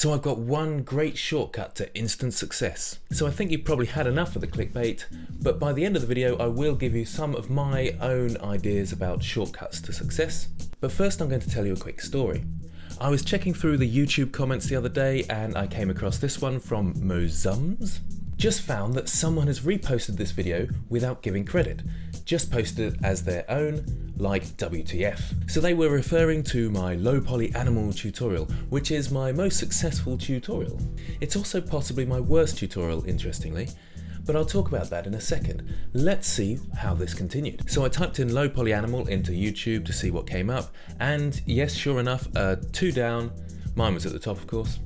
So I've got one great shortcut to instant success. So I think you've probably had enough of the clickbait, but by the end of the video I will give you some of my own ideas about shortcuts to success. But first I'm going to tell you a quick story. I was checking through the YouTube comments the other day and I came across this one from Mozums. Just found that someone has reposted this video without giving credit. Just posted it as their own, like WTF. So they were referring to my low poly animal tutorial, which is my most successful tutorial. It's also possibly my worst tutorial, interestingly, but I'll talk about that in a second. Let's see how this continued. So I typed in low poly animal into YouTube to see what came up, and yes, sure enough, 2 down, mine was at the top of course.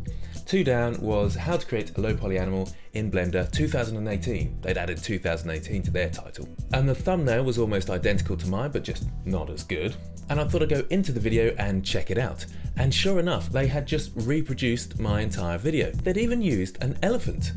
2 down was how to create a low poly animal in Blender 2018. They'd added 2018 to their title. And the thumbnail was almost identical to mine, but just not as good. And I thought I'd go into the video and check it out. And sure enough, they had just reproduced my entire video. They'd even used an elephant.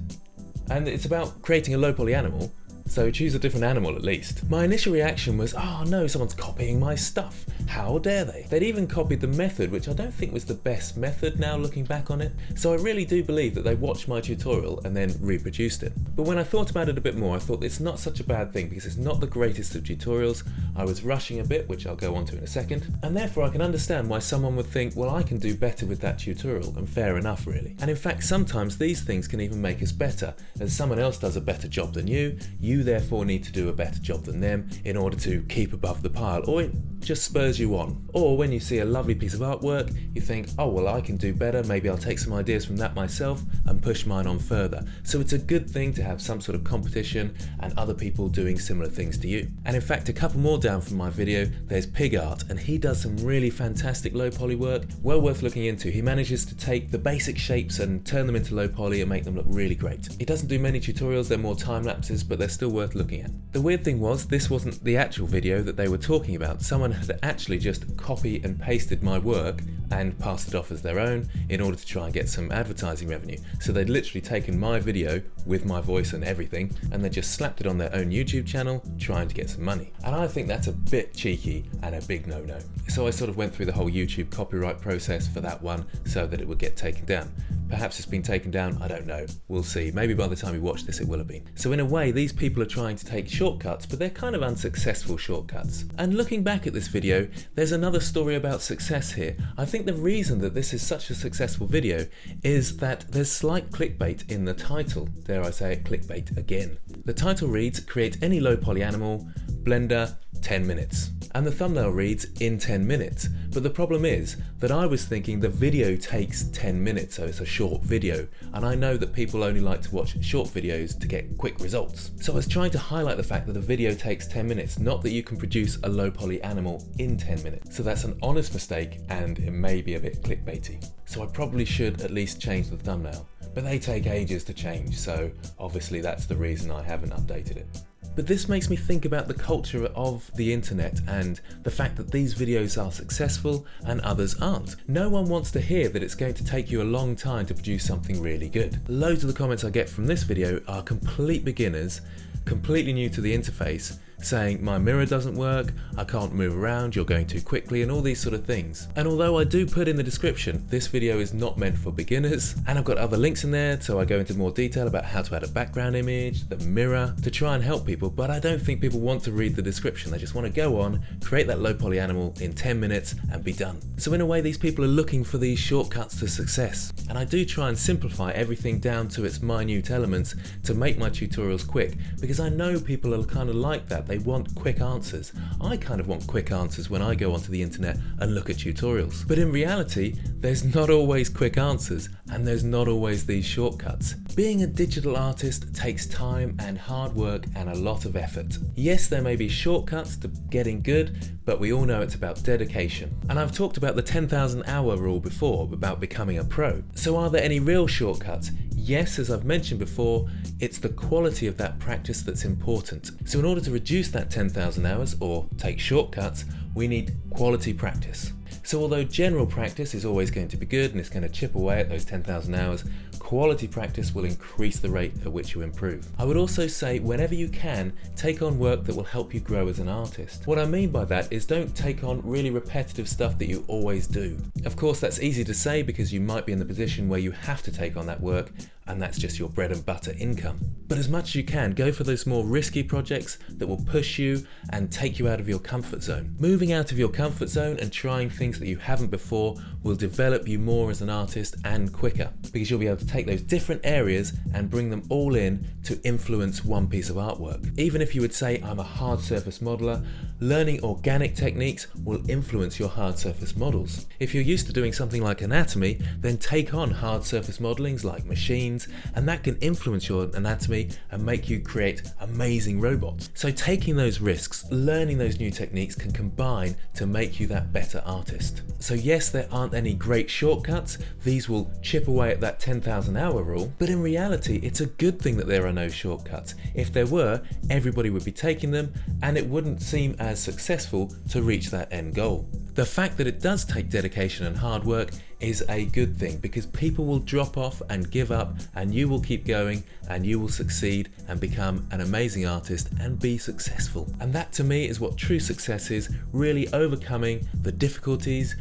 And it's about creating a low poly animal, so choose a different animal at least. My initial reaction was, oh no, someone's copying my stuff. How dare they? They'd even copied the method, which I don't think was the best method now looking back on it. So I really do believe that they watched my tutorial and then reproduced it. But when I thought about it a bit more, I thought it's not such a bad thing because it's not the greatest of tutorials. I was rushing a bit, which I'll go on to in a second. And therefore I can understand why someone would think, well, I can do better with that tutorial, and fair enough really. And in fact, sometimes these things can even make us better. As someone else does a better job than you therefore need to do a better job than them in order to keep above the pile, or it just spurs you on. Or when you see a lovely piece of artwork, you think, oh well, I can do better, maybe I'll take some ideas from that myself and push mine on further. So it's a good thing to have some sort of competition and other people doing similar things to you. And in fact, a couple more down from my video, there's Pig Art, and he does some really fantastic low poly work, well worth looking into. He manages to take the basic shapes and turn them into low poly and make them look really great. He doesn't do many tutorials, they're more time lapses, but they're still worth looking at. The weird thing was, this wasn't the actual video that they were talking about. Someone had actually just copy and pasted my work and passed it off as their own in order to try and get some advertising revenue. So they'd literally taken my video with my voice and everything and they just slapped it on their own YouTube channel trying to get some money. And I think that's a bit cheeky and a big no-no. So I sort of went through the whole YouTube copyright process for that one so that it would get taken down. Perhaps it's been taken down, I don't know. We'll see. Maybe by the time you watch this it will have been. So in a way, these people are trying to take shortcuts, but they're kind of unsuccessful shortcuts. And looking back at this video, there's another story about success here. I think the reason that this is such a successful video is that there's slight clickbait in the title. Dare I say it, clickbait again. The title reads, create any low poly animal, Blender, 10 minutes. And the thumbnail reads, in 10 minutes. But the problem is that I was thinking the video takes 10 minutes, so it's a short video. And I know that people only like to watch short videos to get quick results. So I was trying to highlight the fact that a video takes 10 minutes, not that you can produce a low poly animal in 10 minutes. So that's an honest mistake and it may be a bit clickbaity. So I probably should at least change the thumbnail. But they take ages to change, so obviously that's the reason I haven't updated it. But this makes me think about the culture of the internet and the fact that these videos are successful and others aren't. No one wants to hear that it's going to take you a long time to produce something really good. Loads of the comments I get from this video are complete beginners, completely new to the interface, saying my mirror doesn't work, I can't move around, you're going too quickly, and all these sort of things. And although I do put in the description, this video is not meant for beginners, and I've got other links in there, so I go into more detail about how to add a background image, the mirror, to try and help people, but I don't think people want to read the description. They just want to go on, create that low poly animal in 10 minutes and be done. So in a way, these people are looking for these shortcuts to success. And I do try and simplify everything down to its minute elements to make my tutorials quick, because I know people are kind of like that. They want quick answers. I kind of want quick answers when I go onto the internet and look at tutorials. But in reality, there's not always quick answers and there's not always these shortcuts. Being a digital artist takes time and hard work and a lot of effort. Yes, there may be shortcuts to getting good, but we all know it's about dedication. And I've talked about the 10,000 hour rule before, about becoming a pro. So are there any real shortcuts? Yes, as I've mentioned before, it's the quality of that practice that's important. So in order to reduce that 10,000 hours or take shortcuts, we need quality practice. So although general practice is always going to be good and it's going to chip away at those 10,000 hours, quality practice will increase the rate at which you improve. I would also say whenever you can, take on work that will help you grow as an artist. What I mean by that is don't take on really repetitive stuff that you always do. Of course, that's easy to say because you might be in the position where you have to take on that work and that's just your bread and butter income. But as much as you can, go for those more risky projects that will push you and take you out of your comfort zone. Moving out of your comfort zone and trying things that you haven't before will develop you more as an artist and quicker, because you'll be able to take those different areas and bring them all in to influence one piece of artwork. Even if you would say, I'm a hard surface modeler, learning organic techniques will influence your hard surface models. If you're used to doing something like anatomy, then take on hard surface modelings like machines, and that can influence your anatomy and make you create amazing robots. So taking those risks, learning those new techniques can combine to make you that better artist. So yes, there aren't any great shortcuts. These will chip away at that 10,000 hour rule, but in reality, it's a good thing that there are no shortcuts. If there were, everybody would be taking them and it wouldn't seem as successful to reach that end goal. The fact that it does take dedication and hard work is a good thing, because people will drop off and give up and you will keep going and you will succeed and become an amazing artist and be successful. And that to me is what true success is, really overcoming the difficulties,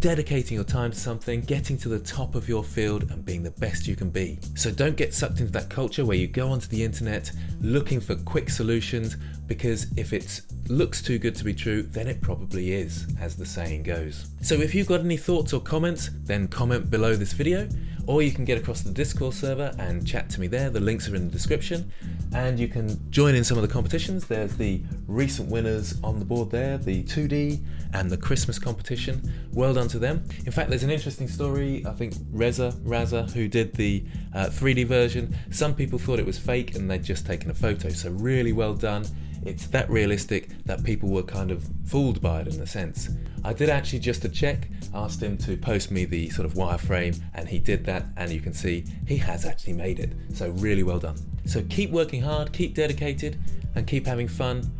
dedicating your time to something, getting to the top of your field and being the best you can be. So don't get sucked into that culture where you go onto the internet looking for quick solutions, because if it looks too good to be true, then it probably is, as the saying goes. So if you've got any thoughts or comments, then comment below this video, or you can get across the Discord server and chat to me there. The links are in the description, and you can join in some of the competitions. There's the recent winners on the board there, the 2D and the Christmas competition. Well done to them. In fact, there's an interesting story. I think Raza, who did the 3D version, some people thought it was fake and they'd just taken a photo, so really well done. It's that realistic that people were kind of fooled by it in a sense. I did actually, just to check, asked him to post me the sort of wireframe, and he did that, and you can see he has actually made it. So really well done. So keep working hard, keep dedicated, and keep having fun.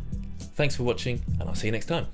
Thanks for watching, and I'll see you next time.